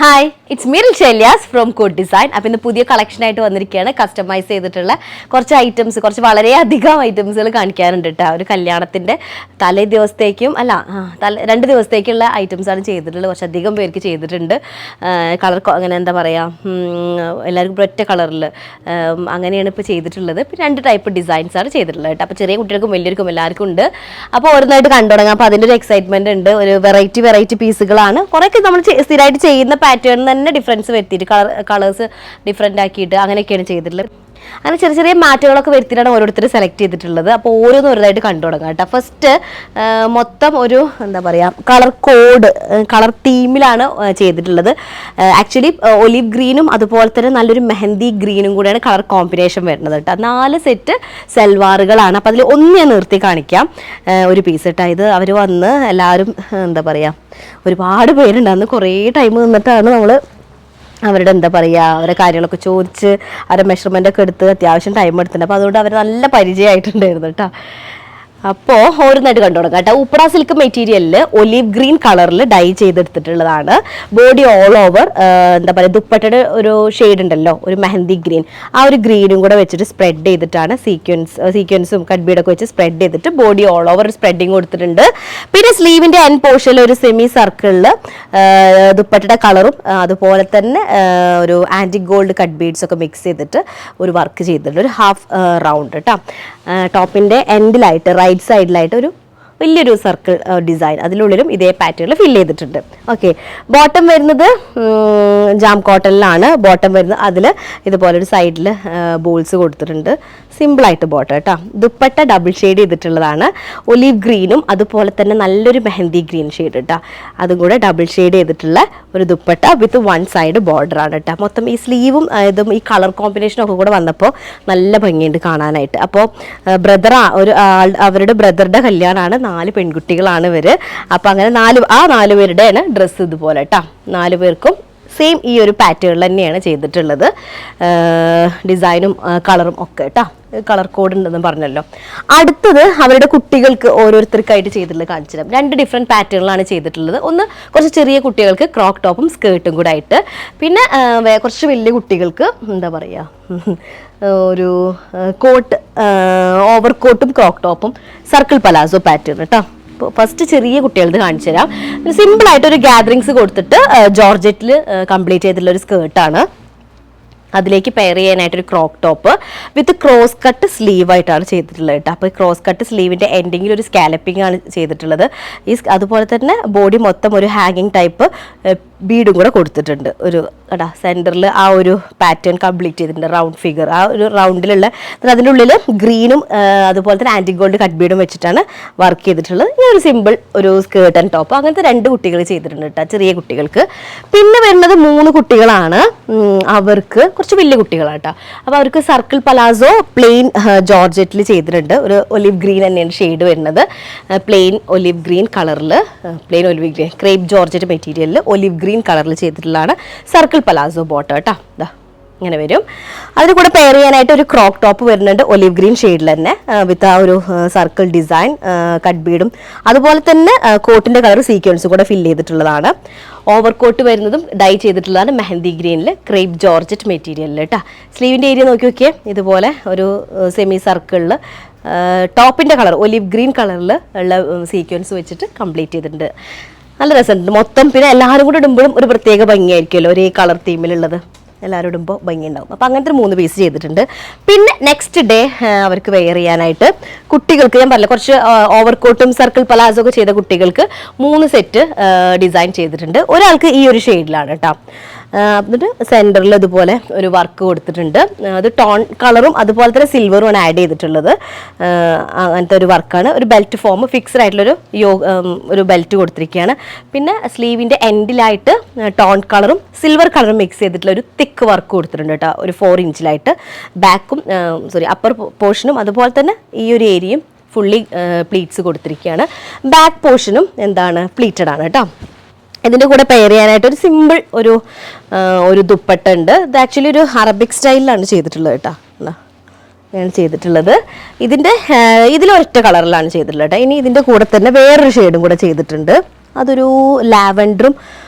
Hi it's me ഷെല്യാസ് from code design. അപ്പം ഇന്ന് പുതിയ കളക്ഷനായിട്ട് വന്നിരിക്കുകയാണ്. കസ്റ്റമൈസ് ചെയ്തിട്ടുള്ള കുറച്ച് ഐറ്റംസ്, കുറച്ച് വളരെയധികം ഐറ്റംസുകൾ കാണിക്കാറുണ്ട് കേട്ടോ. ഒരു കല്യാണത്തിൻ്റെ തലേ ദിവസത്തേക്കും രണ്ട് ദിവസത്തേക്കുള്ള ഐറ്റംസാണ് ചെയ്തിട്ടുള്ളത്. കുറച്ചധികം പേർക്ക് ചെയ്തിട്ടുണ്ട്. കളർ അങ്ങനെ എന്താ പറയുക, എല്ലാവർക്കും ഒറ്റ കളറിൽ അങ്ങനെയാണ് ഇപ്പോൾ ചെയ്തിട്ടുള്ളത്. പിന്നെ 2 ടൈപ്പ് ഡിസൈൻസാണ് ചെയ്തിട്ടുള്ളത് കേട്ടോ. അപ്പോൾ ചെറിയ കുട്ടികൾക്കും വലിയവർക്കും എല്ലാവർക്കും ഉണ്ട്. അപ്പോൾ ഓരോന്നായിട്ട് കണ്ടു തുടങ്ങാം. അപ്പോൾ അതിൻ്റെ ഒരു എക്സൈറ്റ്മെൻറ്റ് ഉണ്ട്. ഒരു വെറൈറ്റി പീസുകളാണ്. കുറേയൊക്കെ നമ്മൾ സ്ഥിരമായിട്ട് ചെയ്യുന്ന പാറ്റേൺ തന്നെ ഡിഫറൻസ് വരുത്തിയിട്ട് കളേഴ്സ് ഡിഫറെൻ്റ് ആക്കിയിട്ട് അങ്ങനെയൊക്കെയാണ് ചെയ്തിട്ടുള്ളത്. അങ്ങനെ ചെറിയ ചെറിയ മാറ്റങ്ങളൊക്കെ വരുത്തിയിട്ടാണ് ഓരോരുത്തർ സെലക്ട് ചെയ്തിട്ടുള്ളത്. അപ്പോൾ ഓരോന്നും ഓരോതായിട്ട് കണ്ടു തുടങ്ങാം കേട്ടോ. ഫസ്റ്റ് മൊത്തം ഒരു എന്താ പറയുക കളർ തീമിലാണ് ചെയ്തിട്ടുള്ളത്. ആക്ച്വലി ഒലിവ് ഗ്രീനും അതുപോലെ തന്നെ നല്ലൊരു മെഹന്തി ഗ്രീനും കൂടെയാണ് കളർ കോമ്പിനേഷൻ വരുന്നത് കേട്ടോ. 4 സെറ്റ് സൽവാറുകളാണ്. അപ്പോൾ അതിൽ ഒന്ന് ഞാൻ നിർത്തി കാണിക്കാം. ഒരു പീസ് കേട്ടോ. ഇത് അവർ വന്ന് എല്ലാവരും എന്താ പറയുക, ഒരുപാട് പേരുണ്ട്. അന്ന് കുറേ ടൈം നിന്നിട്ടാണ് നമ്മൾ അവരുടെ എന്താ പറയുക, അവരുടെ കാര്യങ്ങളൊക്കെ ചോദിച്ച് അവരുടെ മെഷർമെൻ്റൊക്കെ എടുത്ത് അത്യാവശ്യം ടൈം എടുത്തിട്ടുണ്ട്. അപ്പോൾ അതുകൊണ്ട് അവർ നല്ല പരിചയമായിട്ടുണ്ടായിരുന്നു കേട്ടോ. അപ്പോൾ ഓരോന്നായിട്ട് കണ്ടു തുടങ്ങാം കേട്ടോ. ഉപ്ര സിൽക്ക് മെറ്റീരിയലിൽ ഒലിവ് ഗ്രീൻ കളറിൽ ഡൈ ചെയ്തെടുത്തിട്ടുള്ളതാണ്. ബോഡി ഓൾ ഓവർ എന്താ പറയുക, ദുപ്പട്ടയുടെ ഒരു ഷെയ്ഡ് ഉണ്ടല്ലോ, ഒരു മെഹന്തി ഗ്രീൻ, ആ ഒരു ഗ്രീനും കൂടെ വെച്ചിട്ട് സ്പ്രെഡ് ചെയ്തിട്ടാണ് സീക്വൻസും കട്ബീഡൊക്കെ വെച്ച് സ്പ്രെഡ് ചെയ്തിട്ട് ബോഡി ഓൾ ഓവർ സ്പ്രെഡിങ് കൊടുത്തിട്ടുണ്ട്. പിന്നെ സ്ലീവിൻ്റെ എൻഡ് പോർഷനിൽ ഒരു സെമി സർക്കിളിൽ ദുപ്പട്ടയുടെ കളറും അതുപോലെ തന്നെ ഒരു ആൻറ്റിക് ഗോൾഡ് കട്ട് ബീഡ്സ് ഒക്കെ മിക്സ് ചെയ്തിട്ട് ഒരു വർക്ക് ചെയ്തിട്ടുണ്ട്. ഒരു ഹാഫ് റൗണ്ട് കേട്ടോ. ടോപ്പിൻ്റെ എൻഡിലായിട്ട് റൈറ്റ് സൈഡിലായിട്ട് ഒരു വലിയൊരു സർക്കിൾ ഡിസൈൻ, അതിനുള്ളിലും ഇതേ പാറ്റേണിൽ ഫിൽ ചെയ്തിട്ടുണ്ട്. ഓക്കെ, ബോട്ടം വരുന്നത് ജാം കോട്ടണിലാണ് ബോട്ടം വരുന്നത്. അതിൽ ഇതുപോലെ ഒരു സൈഡിൽ ബോൾസ് കൊടുത്തിട്ടുണ്ട്. സിമ്പിളായിട്ട് ബോട്ടം കേട്ടോ. ദുപ്പട്ട ഡബിൾ ഷെയ്ഡ് ചെയ്തിട്ടുള്ളതാണ്. ഒലിവ് ഗ്രീനും അതുപോലെ തന്നെ നല്ലൊരു മെഹന്തി ഗ്രീൻ ഷെയ്ഡ് കേട്ടോ. അതും കൂടെ ഡബിൾ ഷെയ്ഡ് ചെയ്തിട്ടുള്ള ഒരു ദുപ്പട്ട വിത്ത് 1 സൈഡ് ബോർഡറാണ് കേട്ടോ. മൊത്തം ഈ സ്ലീവും ഇതും ഈ കളർ കോമ്പിനേഷനും ഒക്കെ കൂടെ വന്നപ്പോൾ നല്ല ഭംഗിയുണ്ട് കാണാനായിട്ട്. അപ്പോൾ അവരുടെ ബ്രദറുടെ കല്യാണമാണ്. 4 പെൺകുട്ടികളാണ് ഇവർ. അപ്പോൾ അങ്ങനെ 4 പേരുടെയാണ് ഡ്രസ്സ് ഇതുപോലെ കേട്ടോ. 4 പേർക്കും സെയിം ഈ ഒരു പാറ്റേണിൽ തന്നെയാണ് ചെയ്തിട്ടുള്ളത്. ഡിസൈനും കളറും ഒക്കെ കേട്ടോ. കളർ കോഡ് ഉണ്ടെന്ന് പറഞ്ഞല്ലോ. അടുത്തത് അവരുടെ കുട്ടികൾക്ക് ഓരോരുത്തർക്കായിട്ട് ചെയ്തിട്ടുള്ളത് കാണിച്ചു തരാം. 2 ഡിഫറെൻറ്റ് പാറ്റേണിലാണ് ചെയ്തിട്ടുള്ളത്. ഒന്ന് കുറച്ച് ചെറിയ കുട്ടികൾക്ക് ക്രോക്ക് ടോപ്പും സ്കേർട്ടും കൂടെ ആയിട്ട്, പിന്നെ കുറച്ച് വലിയ കുട്ടികൾക്ക് എന്താ പറയുക, ഒരു കോട്ട്, ഓവർ കോട്ടും ക്രോക്ക് ടോപ്പും സർക്കിൾ പലാസോ പാറ്റേൺ കേട്ടോ. ഫസ്റ്റ് ചെറിയ കുട്ടികളത് കാണിച്ചു തരാം. സിമ്പിളായിട്ട് ഒരു ഗ്യാദറിങ്സ് കൊടുത്തിട്ട് ജോർജറ്റിൽ കംപ്ലീറ്റ് ചെയ്തിട്ടുള്ള ഒരു സ്കേർട്ടാണ്. അതിലേക്ക് പെയർ ചെയ്യാനായിട്ടൊരു crop top with cross cut sleeve ആയിട്ടാണ് ചെയ്തിട്ടുള്ളത് കേട്ടോ. അപ്പോൾ ക്രോസ് കട്ട് സ്ലീവിൻ്റെ എൻഡിങ്ങിൽ ഒരു സ്കാലപ്പിംഗ് ആണ് ചെയ്തിട്ടുള്ളത്. അതുപോലെ തന്നെ ബോഡി മൊത്തം ഒരു ഹാങ്ങിങ് ടൈപ്പ് ബീഡും കൂടെ കൊടുത്തിട്ടുണ്ട്. ഒരു കേട്ടോ സെൻറ്ററിൽ ആ ഒരു പാറ്റേൺ കംപ്ലീറ്റ് ചെയ്തിട്ടുണ്ട്. റൗണ്ട് ഫിഗർ, ആ ഒരു റൗണ്ടിലുള്ള അതിൻ്റെ ഉള്ളിൽ ഗ്രീനും അതുപോലെ തന്നെ ആൻറ്റിക് ഗോൾഡ് കട്ട് ബീഡും വെച്ചിട്ടാണ് വർക്ക് ചെയ്തിട്ടുള്ളത്. ഈ ഒരു സിമ്പിൾ ഒരു സ്കേർട്ട് ആൻഡ് ടോപ്പ്, അങ്ങനത്തെ 2 കുട്ടികൾ ചെയ്തിട്ടുണ്ട് കേട്ടോ, ചെറിയ കുട്ടികൾക്ക്. പിന്നെ വരുന്നത് 3 കുട്ടികളാണ്. അവർക്ക് കുറച്ച് വലിയ കുട്ടികളാണ് കേട്ടോ. അപ്പോൾ അവർക്ക് സർക്കിൾ പലാസോ പ്ലെയിൻ ജോർജറ്റിൽ ചെയ്തിട്ടുണ്ട്. ഒരു ഒലിവ് ഗ്രീൻ തന്നെയാണ് ഷെയ്ഡ് വരുന്നത്. പ്ലെയിൻ ഒലിവ് ഗ്രീൻ കളറിൽ, plain olive green crepe georgette മെറ്റീരിയലിൽ ഒലിവ് ഗ്രീൻ കളറിൽ ചെയ്തിട്ടുള്ളതാണ് സർക്കിൾ പലാസോ ബോട്ടം കേട്ടോ. ഇതാ ഇങ്ങനെ വരും. അതിന് കൂടെ പെയർ ചെയ്യാനായിട്ട് ഒരു ക്രോക്ക് ടോപ്പ് വരുന്നുണ്ട് ഒലിവ് ഗ്രീൻ ഷെയ്ഡിൽ തന്നെ വിത്ത് ആ ഒരു സർക്കിൾ ഡിസൈൻ കട്ട് ബീഡും അതുപോലെ തന്നെ കോട്ടിൻ്റെ കളർ സീക്വൻസും കൂടെ ഫിൽ ചെയ്തിട്ടുള്ളതാണ്. ഓവർ കോട്ട് വരുന്നതും ഡൈ ചെയ്തിട്ടുള്ളതാണ് മെഹന്തി ഗ്രീനിൽ ക്രേപ്പ് ജോർജറ്റ് മെറ്റീരിയലിൽ കേട്ടോ. സ്ലീവിൻ്റെ ഏരിയ നോക്കി നോക്കിയേ, ഇതുപോലെ ഒരു സെമി സർക്കിളിൽ ടോപ്പിൻ്റെ കളർ ഒലിവ് ഗ്രീൻ കളറിൽ ഉള്ള സീക്വൻസ് വെച്ചിട്ട് കംപ്ലീറ്റ് ചെയ്തിട്ടുണ്ട്. നല്ല രസമുണ്ട് മൊത്തം. പിന്നെ എല്ലാവരും കൂടെ ഇടുമ്പോഴും ഒരു പ്രത്യേക ഭംഗിയായിരിക്കുമല്ലോ, ഒരേ കളർ തീമിലുള്ളത് എല്ലാവരും ഇടുമ്പോൾ ഭംഗിയുണ്ടാവും. അപ്പോൾ അങ്ങനത്തെ 3 പീസ് ചെയ്തിട്ടുണ്ട്. പിന്നെ നെക്സ്റ്റ് ഡേ അവർക്ക് വെയർ ചെയ്യാനായിട്ട് കുട്ടികൾക്ക് ഞാൻ പറഞ്ഞില്ല, കുറച്ച് ഓവർ കോട്ടും സർക്കിൾ പലാസോ ഒക്കെ ചെയ്ത കുട്ടികൾക്ക് 3 സെറ്റ് ഡിസൈൻ ചെയ്തിട്ടുണ്ട്. ഒരാൾക്ക് ഈ ഒരു ഷെയ്ഡിലാണ് കേട്ടോ. എന്നിട്ട് സെൻറ്ററിൽ ഇതുപോലെ ഒരു വർക്ക് കൊടുത്തിട്ടുണ്ട്. അത് ടോൺ കളറും അതുപോലെ തന്നെ സിൽവറുമാണ് ആഡ് ചെയ്തിട്ടുള്ളത്. അങ്ങനത്തെ ഒരു വർക്കാണ്. ഒരു ബെൽറ്റ് ഫോം ഫിക്സ്ഡ് ആയിട്ടുള്ളൊരു ഒരു ബെൽറ്റ് കൊടുത്തിരിക്കുകയാണ്. പിന്നെ സ്ലീവിൻ്റെ എൻഡിലായിട്ട് ടോൺ കളറും സിൽവർ കളറും മിക്സ് ചെയ്തിട്ടുള്ള ഒരു തിക്ക് വർക്ക് കൊടുത്തിട്ടുണ്ട് കേട്ടോ. ഒരു 4 ഇഞ്ചിലായിട്ട് ബാക്കും അപ്പർ പോർഷനും അതുപോലെ തന്നെ ഈ ഒരു ഏരിയയും ഫുള്ളി പ്ലീറ്റ്സ് കൊടുത്തിരിക്കുകയാണ്. ബാക്ക് പോർഷനും എന്താണ് പ്ലീറ്റഡ് ആണ് കേട്ടോ. ഇതിൻ്റെ കൂടെ പെയർ ചെയ്യാനായിട്ട് ഒരു സിമ്പിൾ ഒരു ദുപ്പട്ട ഉണ്ട്. ഇത് ആക്ച്വലി ഒരു അറബിക് സ്റ്റൈലിലാണ് ചെയ്തിട്ടുള്ളത് കേട്ടോ. ഞാൻ ചെയ്തിട്ടുള്ളത് ഇതിലൊറ്റ കളറിലാണ് ചെയ്തിട്ടുള്ളത് കേട്ടോ. ഇനി ഇതിൻ്റെ കൂടെ തന്നെ വേറൊരു ഷെയ്ഡും കൂടെ ചെയ്തിട്ടുണ്ട്. അതൊരു ലാവൻഡറും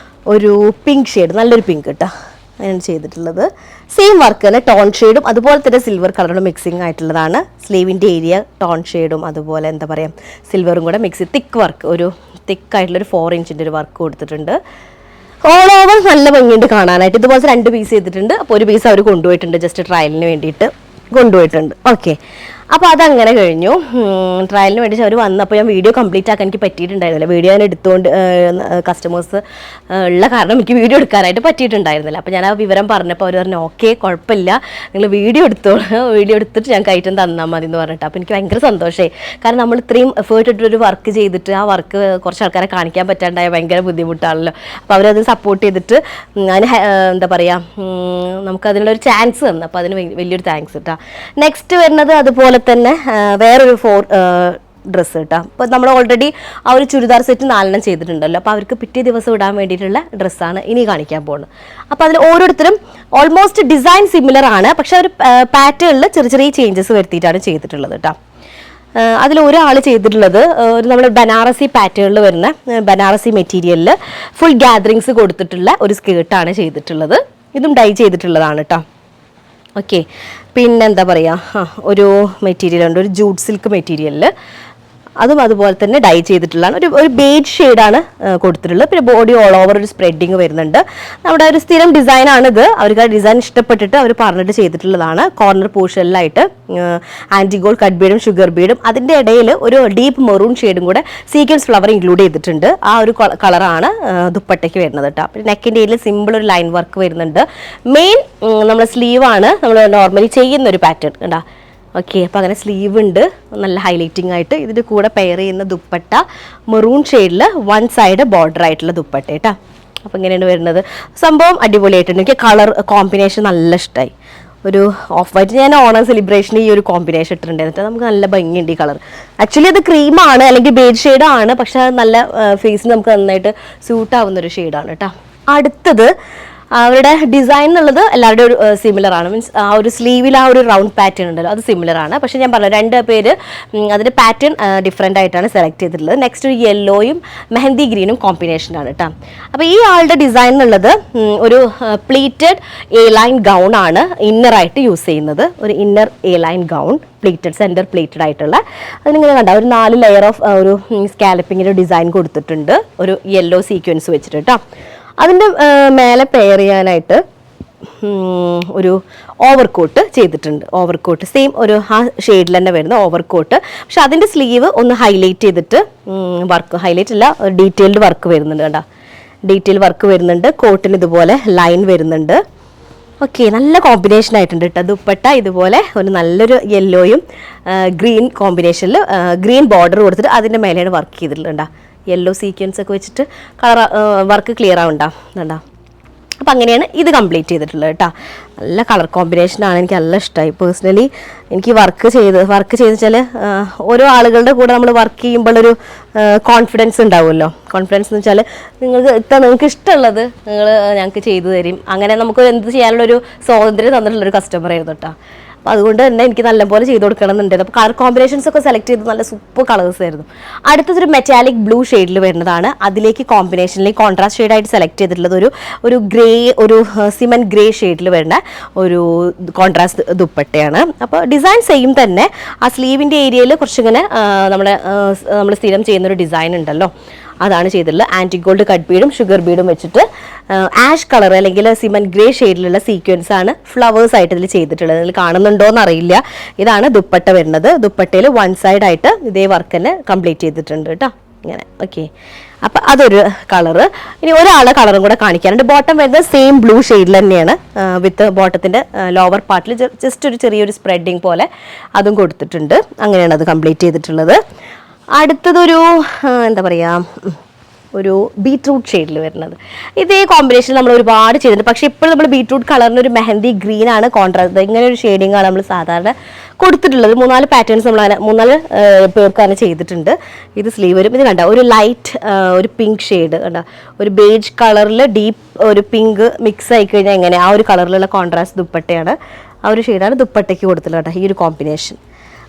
ഒരു പിങ്ക് ഷെയ്ഡ്, നല്ലൊരു പിങ്ക് കേട്ടോ, അങ്ങനെയാണ് ചെയ്തിട്ടുള്ളത്. സെയിം വർക്ക് തന്നെ, ടോൺ ഷെയ്ഡും അതുപോലെ തന്നെ സിൽവർ കളറും മിക്സിങ് ആയിട്ടുള്ളതാണ്. സ്ലീവിൻ്റെ ഏരിയ ടോൺ ഷെയ്ഡും അതുപോലെ എന്താ പറയുക സിൽവറും കൂടെ മിക്സ്, തിക്ക് വർക്ക്, ഒരു തിക്കായിട്ടുള്ളൊരു 4 ഇഞ്ചിൻ്റെ ഒരു വർക്ക് കൊടുത്തിട്ടുണ്ട്. ഓൾ ഓവർ നല്ല ഭംഗിയുണ്ട് കാണാനായിട്ട്. ഇതുപോലത്തെ 2 പീസ് ചെയ്തിട്ടുണ്ട്. അപ്പോൾ ഒരു പീസ് അവർ കൊണ്ടുപോയിട്ടുണ്ട്, ജസ്റ്റ് ട്രയലിന് വേണ്ടിയിട്ട് കൊണ്ടുപോയിട്ടുണ്ട്. ഓക്കെ, അപ്പോൾ അതങ്ങനെ കഴിഞ്ഞു. ട്രയലിന് വേണ്ടി അവർ വന്നപ്പോൾ ഞാൻ വീഡിയോ കംപ്ലീറ്റ് ആക്കാൻ എനിക്ക് പറ്റിയിട്ടുണ്ടായിരുന്നില്ല. വീഡിയോ ഞാൻ എടുത്തുകൊണ്ട് കസ്റ്റമേഴ്സ് ഉള്ള കാരണം എനിക്ക് വീഡിയോ എടുക്കാനായിട്ട് പറ്റിയിട്ടുണ്ടായിരുന്നില്ല. അപ്പോൾ ഞാൻ ആ വിവരം പറഞ്ഞപ്പോൾ അവർ പറഞ്ഞു ഓക്കെ കുഴപ്പമില്ല, നിങ്ങൾ വീഡിയോ എടുത്തോളൂ, വീഡിയോ എടുത്തിട്ട് ഞാൻ കയറ്റം തന്നാൽ മതി എന്ന് പറഞ്ഞിട്ട്. അപ്പോൾ എനിക്ക് ഭയങ്കര സന്തോഷമായി. കാരണം നമ്മൾ ഇത്രയും എഫേർട്ട് ഇട്ടൊരു വർക്ക് ചെയ്തിട്ട് ആ വർക്ക് കുറച്ച് ആൾക്കാരെ കാണിക്കാൻ പറ്റാണ്ടായ ഭയങ്കര ബുദ്ധിമുട്ടാണല്ലോ. അപ്പോൾ അവരത് സപ്പോർട്ട് ചെയ്തിട്ട് അതിന് എന്താ പറയുക നമുക്കതിനുള്ളൊരു ചാൻസ് തന്നു. അപ്പോൾ അതിന് വലിയൊരു താങ്ക്സ് കേട്ടോ. നെക്സ്റ്റ് വരുന്നത് അതുപോലെ തന്നെ വേറൊരു 4 ഡ്രസ്സ് കേട്ടോ. അപ്പോൾ നമ്മൾ ഓൾറെഡി ആ ഒരു ചുരിദാർ സെറ്റ് 4 ചെയ്തിട്ടുണ്ടല്ലോ. അപ്പോൾ അവർക്ക് പിറ്റേ ദിവസം ഇടാൻ വേണ്ടിയിട്ടുള്ള ഡ്രസ്സാണ് ഇനി കാണിക്കാൻ പോകുന്നത്. അപ്പോൾ അതിൽ ഓരോരുത്തരും ഓൾമോസ്റ്റ് ഡിസൈൻ സിമിലർ ആണ്, പക്ഷെ ഒരു പാറ്റേണിൽ ചെറിയ ചെറിയ ചേഞ്ചസ് വരുത്തിയിട്ടാണ് ചെയ്തിട്ടുള്ളത് കേട്ടോ. അതിൽ ഒരാൾ ചെയ്തിട്ടുള്ളത് നമ്മൾ ബനാറസി പാറ്റേണിൽ വരുന്ന ബനാറസി മെറ്റീരിയലിൽ ഫുൾ ഗ്യാദറിങ്സ് കൊടുത്തിട്ടുള്ള ഒരു സ്കേർട്ടാണ് ചെയ്തിട്ടുള്ളത്. ഇതും ഡൈ ചെയ്തിട്ടുള്ളതാണ് കേട്ടോ. ഓക്കെ, പിന്നെന്താ പറയുക ഒരു മെറ്റീരിയൽ ഉണ്ട്, ഒരു ജൂട്ട് സിൽക്ക് മെറ്റീരിയലിൽ, അതും അതുപോലെ തന്നെ ഡൈ ചെയ്തിട്ടുള്ളതാണ്. ഒരു ബേജ് ഷെയ്ഡാണ് കൊടുത്തിട്ടുള്ളത്. പിന്നെ ബോഡി ഓൾ ഓവർ ഒരു സ്പ്രെഡിങ് വരുന്നുണ്ട്. നമ്മുടെ ഒരു സ്ഥിരം ഡിസൈനാണിത്. അവർക്ക് ആ ഡിസൈൻ ഇഷ്ടപ്പെട്ടിട്ട് അവർ പറഞ്ഞിട്ട് ചെയ്തിട്ടുള്ളതാണ്. കോർണർ പോർഷനിലായിട്ട് ആൻറ്റിഗോൾ കട്ട് ബീഡും ഷുഗർ ബീഡും, അതിൻ്റെ ഇടയിൽ ഒരു ഡീപ്പ് മെറൂൺ ഷെയ്ഡും കൂടെ സീക്വൻസ് ഫ്ലവർ ഇൻക്ലൂഡ് ചെയ്തിട്ടുണ്ട്. ആ ഒരു കളറാണ് ദുപ്പട്ടയ്ക്ക് വരുന്നത് കേട്ടോ. പിന്നെ നെക്കിൻ്റെ ഏരിയയിൽ സിമ്പിൾ ഒരു ലൈൻ വർക്ക് വരുന്നുണ്ട്. മെയിൻ നമ്മുടെ സ്ലീവാണ് നമ്മൾ നോർമലി ചെയ്യുന്ന ഒരു പാറ്റേൺ കേട്ടോ. ഓക്കെ, അപ്പോൾ അങ്ങനെ സ്ലീവ് ഉണ്ട് നല്ല ഹൈലൈറ്റിംഗ് ആയിട്ട്. ഇതിൻ്റെ കൂടെ പെയർ ചെയ്യുന്ന ദുപ്പട്ട മെറൂൺ ഷെയ്ഡിൽ 1 സൈഡ് ബോർഡർ ആയിട്ടുള്ള ദുപ്പട്ട കേട്ടോ. അപ്പോൾ ഇങ്ങനെയാണ് വരുന്നത്. സംഭവം അടിപൊളിയായിട്ടുണ്ട്. എനിക്ക് കളർ കോമ്പിനേഷൻ നല്ല ഇഷ്ടമായി. ഒരു ഓഫ് വൈറ്റ് ഞാൻ ഓണം സെലിബ്രേഷന് ഈ ഒരു കോമ്പിനേഷൻ ഇട്ടിട്ടുണ്ടായിരുന്നു. നമുക്ക് നല്ല ഭംഗിയുണ്ട് ഈ കളർ. ആക്ച്വലി അത് ക്രീമാണ് അല്ലെങ്കിൽ ബേജ് ഷെയ്ഡാണ്, പക്ഷെ അത് നല്ല ഫേസിന് നമുക്ക് നന്നായിട്ട് സ്യൂട്ട് ആവുന്നൊരു ഷെയ്ഡാണ് കേട്ടോ. അടുത്തത് അവരുടെ ഡിസൈൻ എന്നുള്ളത് എല്ലാവരുടെയും ഒരു സിമിലർ ആണ്. മീൻസ് ആ ഒരു സ്ലീവിൽ ആ ഒരു റൗണ്ട് പാറ്റേൺ ഉണ്ടല്ലോ, അത് സിമിലർ ആണ്. പക്ഷേ ഞാൻ പറഞ്ഞു 2 പേര് അതിൻ്റെ പാറ്റേൺ ഡിഫറെൻ്റ് ആയിട്ടാണ് സെലക്ട് ചെയ്തിട്ടുള്ളത്. നെക്സ്റ്റ് ഒരു യെല്ലോയും മെഹന്തി ഗ്രീനും കോമ്പിനേഷനാണ് കേട്ടോ. അപ്പോൾ ഈ ആളുടെ ഡിസൈൻ എന്നുള്ളത് ഒരു പ്ലീറ്റഡ് എ ലൈൻ ഗൗൺ ആണ് ഇന്നറായിട്ട് യൂസ് ചെയ്യുന്നത്. ഒരു inner A line gown pleated, centre pleated ആയിട്ടുള്ള. അതിനിങ്ങനെ കണ്ട ഒരു 4 ലെയർ ഓഫ് ഒരു സ്കാലപ്പിങ്ങിൻ്റെ ഡിസൈൻ കൊടുത്തിട്ടുണ്ട്, ഒരു യെല്ലോ സീക്വൻസ് വെച്ചിട്ട് കേട്ടോ. അതിൻ്റെ മേലെ പെയർ ചെയ്യാനായിട്ട് ഒരു ഓവർകോട്ട് ചെയ്തിട്ടുണ്ട്. ഓവർകോട്ട് സെയിം ഒരു ആ ഷെയ്ഡിൽ തന്നെ വരുന്ന ഓവർകോട്ട്. പക്ഷെ അതിൻ്റെ സ്ലീവ് ഒന്ന് ഹൈലൈറ്റ് ചെയ്തിട്ട് വർക്ക് ഹൈലൈറ്റ് അല്ല ഡീറ്റെയിൽഡ് വർക്ക് വരുന്നുണ്ട് കേട്ടോ. ഡീറ്റെയിൽ വർക്ക് വരുന്നുണ്ട്. കോട്ടിന് ഇതുപോലെ ലൈൻ വരുന്നുണ്ട്. ഓക്കെ, നല്ല കോമ്പിനേഷൻ ആയിട്ടുണ്ട് കേട്ടോ. ദുപ്പട്ട ഇതുപോലെ ഒരു നല്ലൊരു യെല്ലോയും ഗ്രീൻ കോമ്പിനേഷനിൽ ഗ്രീൻ ബോർഡർ കൊടുത്തിട്ട് അതിൻ്റെ മേലെയാണ് വർക്ക് ചെയ്തിട്ടുണ്ടോ. യെല്ലോ സീക്വൻസ് ഒക്കെ വെച്ചിട്ട് കളർ വർക്ക് ക്ലിയർ ആവുന്നുണ്ടോ. അപ്പോൾ അങ്ങനെയാണ് ഇത് കംപ്ലീറ്റ് ചെയ്തിട്ടുള്ളത് കേട്ടോ. നല്ല കളർ കോമ്പിനേഷനാണ്, എനിക്ക് നല്ല ഇഷ്ടമായി. പേഴ്സണലി എനിക്ക് വർക്ക് ചെയ്ത് വെച്ചാൽ ഓരോ ആളുകളുടെ കൂടെ നമ്മൾ വർക്ക് ചെയ്യുമ്പോഴൊരു കോൺഫിഡൻസ് ഉണ്ടാവുമല്ലോ. കോൺഫിഡൻസ് എന്ന് വെച്ചാൽ നിങ്ങൾക്ക് ഇഷ്ടമുള്ളത് ഞങ്ങൾക്ക് ചെയ്തു തരും. അങ്ങനെ നമുക്ക് എന്ത് ചെയ്യാനുള്ളൊരു സ്വാതന്ത്ര്യം തന്നിട്ടുള്ളൊരു കസ്റ്റമർ ആയിരുന്നു കേട്ടോ. അപ്പോൾ അതുകൊണ്ട് തന്നെ എനിക്ക് നല്ലപോലെ ചെയ്ത് കൊടുക്കണം എന്നുണ്ടായിരുന്നു. അപ്പോൾ കളർ കോമ്പിനേഷൻസ് ഒക്കെ സെലക്ട് ചെയ്ത് നല്ല സൂപ്പർ കളേഴ്സ് ആയിരുന്നു. അടുത്തതൊരു മെറ്റാലിക് ബ്ലൂ ഷെയ്ഡിൽ വരുന്നതാണ്. അതിലേക്ക് കോമ്പിനേഷനിലേക്ക് കോൺട്രാസ്റ്റ് ഷെയ്ഡായിട്ട് സെലക്ട് ചെയ്തിട്ടുള്ളത് ഒരു ഗ്രേ, ഒരു സിമൻറ്റ് ഗ്രേ ഷെയ്ഡിൽ വരുന്ന ഒരു കോൺട്രാസ്റ്റ് ദുപ്പട്ടയാണ്. അപ്പോൾ ഡിസൈൻ സെയിം തന്നെ. ആ സ്ലീവിൻ്റെ ഏരിയയിൽ കുറച്ചിങ്ങനെ നമ്മൾ സ്ഥിരം ചെയ്യുന്നൊരു ഡിസൈൻ ഉണ്ടല്ലോ, അതാണ് ചെയ്തിട്ടുള്ളത്. ആൻറ്റിഗോൾഡ് കട്ട് ബീഡും ഷുഗർ ബീഡും വെച്ചിട്ട് ആഷ് കളർ അല്ലെങ്കിൽ സിമൻറ്റ് ഗ്രേ ഷെയ്ഡിലുള്ള സീക്വൻസ് ആണ് ഫ്ലവേഴ്സ് ആയിട്ട് ഇതിൽ ചെയ്തിട്ടുള്ളത്. ഇതിൽ കാണുന്നുണ്ടോ എന്നറിയില്ല. ഇതാണ് ദുപ്പട്ട വരുന്നത്. ദുപ്പട്ടയിൽ 1 സൈഡ് ആയിട്ട് ഇതേ വർക്ക് തന്നെ കംപ്ലീറ്റ് ചെയ്തിട്ടുണ്ട് കേട്ടോ. ഇങ്ങനെ ഓക്കെ. അപ്പം അതൊരു കളറ്. ഇനി ഒരാളെ കളറും കൂടെ കാണിക്കാനുണ്ട്. ബോട്ടം വരുന്നത് സെയിം ബ്ലൂ ഷെയ്ഡിൽ തന്നെയാണ്. വിത്ത് ബോട്ടത്തിൻ്റെ ലോവർ പാർട്ടിൽ ജസ്റ്റ് ഒരു ചെറിയൊരു സ്പ്രെഡിങ് പോലെ അതും കൊടുത്തിട്ടുണ്ട്. അങ്ങനെയാണ് അത് കംപ്ലീറ്റ് ചെയ്തിട്ടുള്ളത്. അടുത്തതൊരു എന്താ പറയുക ഒരു ബീട്രൂട്ട് ഷെയ്ഡിൽ വരുന്നത്. ഇതേ കോമ്പിനേഷൻ നമ്മൾ ഒരുപാട് ചെയ്തിട്ടുണ്ട്. പക്ഷേ ഇപ്പോൾ നമ്മൾ ബീട്രൂട്ട് കളറിന് ഒരു മെഹന്തി ഗ്രീൻ ആണ് കോൺട്രാസ്റ്റ്. ഇങ്ങനെ ഒരു ഷെയ്ഡിങ് ആണ് നമ്മൾ സാധാരണ കൊടുത്തിട്ടുള്ളത്. 3-4 പാറ്റേൺസ് നമ്മൾ 3-4 പേർക്കാണ് ചെയ്തിട്ടുണ്ട്. ഇത് സ്ലീവ് വരും. ഇത് കണ്ട ഒരു ലൈറ്റ് ഒരു പിങ്ക് ഷെയ്ഡ് കണ്ട, ഒരു ബേജ് കളറിൽ ഡീപ്പ് ഒരു പിങ്ക് മിക്സ് ആയി കഴിഞ്ഞാൽ എങ്ങനെ ആ ഒരു കളറിലുള്ള കോൺട്രാസ്റ്റ് ദുപ്പട്ടയാണ്. ആ ഒരു ഷെയ്ഡാണ് ദുപ്പട്ടയ്ക്ക് കൊടുത്തിട്ടുള്ളത് കേട്ടോ. ഈ ഒരു കോമ്പിനേഷൻ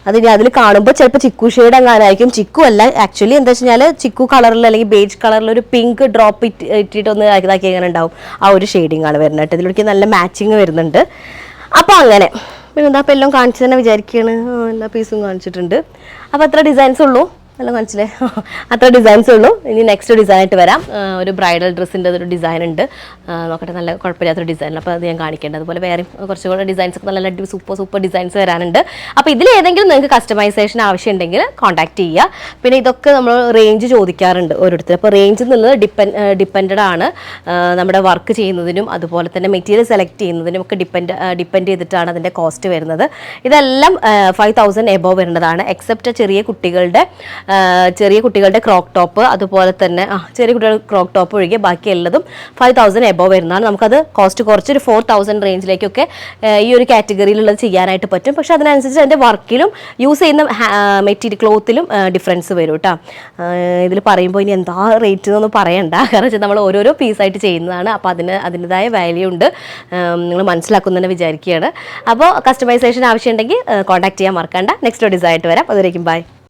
ഇനി അതിൽ കാണുമ്പോൾ ചിലപ്പോൾ ചിക്കു ഷെയ്ഡ് എങ്ങാനായിരിക്കും. ചിക്കു അല്ല, ആക്ച്വലി എന്താ വെച്ച് കഴിഞ്ഞാൽ ചിക്കു കളറിൽ അല്ലെങ്കിൽ ബേജ് കളറിൽ ഒരു പിങ്ക് ഡ്രോപ്പ് ഇട്ടിട്ടൊന്ന് ഇതാക്കി എങ്ങനെ ഉണ്ടാവും, ആ ഒരു ഷെയ്ഡിങ് ആണ് വരുന്നത് കേട്ടോ. ഇതിലേക്ക് നല്ല മാച്ചിങ് വരുന്നുണ്ട്. അപ്പോൾ അങ്ങനെ പിന്നെ എന്താ അപ്പോൾ എല്ലാം കാണിച്ചു തന്നെ വിചാരിക്കുകയാണ്. എല്ലാ പീസും കാണിച്ചിട്ടുണ്ട്. അപ്പോൾ അത്ര ഡിസൈൻസ് ഉള്ളൂ, എല്ലാം കാണിച്ചില്ലേ, അത്ര ഡിസൈൻസ് ഉള്ളൂ. ഇനി നെക്സ്റ്റ് ഡിസൈനായിട്ട് വരാം. ഒരു ബ്രൈഡൽ ഡ്രസ്സിൻ്റെ ഒരു ഡിസൈൻ ഉണ്ട്, നോക്കട്ടെ, നല്ല കുഴപ്പമില്ലാത്തൊരു ഡിസൈൻ. അപ്പോൾ അത് ഞാൻ കാണിക്കേണ്ടത്. അതുപോലെ വേറെ കുറച്ചുകൂടെ ഡിസൈൻസ് ഒക്കെ നല്ല സൂപ്പർ ഡിസൈൻസ് വരാനുണ്ട്. അപ്പോൾ ഇതിൽ ഏതെങ്കിലും നിങ്ങൾക്ക് കസ്റ്റമൈസേഷൻ ആവശ്യമുണ്ടെങ്കിൽ കോൺടാക്ട് ചെയ്യുക. പിന്നെ ഇതൊക്കെ നമ്മൾ റേഞ്ച് ചോദിക്കാറുണ്ട് ഓരോരുത്തർ. അപ്പോൾ റേഞ്ച് എന്നുള്ളത് ഡിപ്പെൻഡ് ആണ് നമ്മുടെ വർക്ക് ചെയ്യുന്നതിനും അതുപോലെ തന്നെ മെറ്റീരിയൽ സെലക്ട് ചെയ്യുന്നതിനും ഒക്കെ ഡിപ്പെൻഡ് ചെയ്തിട്ടാണ് അതിൻ്റെ കോസ്റ്റ് വരുന്നത്. ഇതെല്ലാം 5000 എബോവ് വരുന്നതാണ്. എക്സെപ്റ്റ് ചെറിയ കുട്ടികളുടെ ക്രോക്ക് ടോപ്പ്, അതുപോലെ തന്നെ ചെറിയ കുട്ടികളുടെ ക്രോക്ക് ടോപ്പ് ഒഴികെ ബാക്കി എല്ലാതും 5000 എബോവ് വരുന്നതാണ്. നമുക്കത് കോസ്റ്റ് കുറച്ചൊരു 4000 റേഞ്ചിലേക്കൊക്കെ ഈ ഒരു കാറ്റഗറിയിലുള്ളത് ചെയ്യാനായിട്ട് പറ്റും. പക്ഷെ അതിനനുസരിച്ച് അതിൻ്റെ വർക്കിലും യൂസ് ചെയ്യുന്ന മെറ്റീരിയൽ ക്ലോത്തിലും ഡിഫറൻസ് വരും കേട്ടോ. ഇതിൽ പറയുമ്പോൾ ഇനി എന്താ റേറ്റ് എന്നൊന്നും പറയണ്ട, കാരണം വെച്ചാൽ നമ്മൾ ഓരോരോ പീസായിട്ട് ചെയ്യുന്നതാണ്. അപ്പോൾ അതിൻ്റെതായ വാല്യൂ ഉണ്ട്, നിങ്ങൾ മനസ്സിലാക്കുന്നതെന്ന് വിചാരിക്കുകയാണ്. അപ്പോൾ കസ്റ്റമൈസേഷൻ ആവശ്യമുണ്ടെങ്കിൽ കോൺടാക്ട് ചെയ്യാൻ മറക്കണ്ട. നെക്സ്റ്റ് ഡിസൈൻ ആയിട്ട് വരാം. അതുവരേക്കും ബൈ.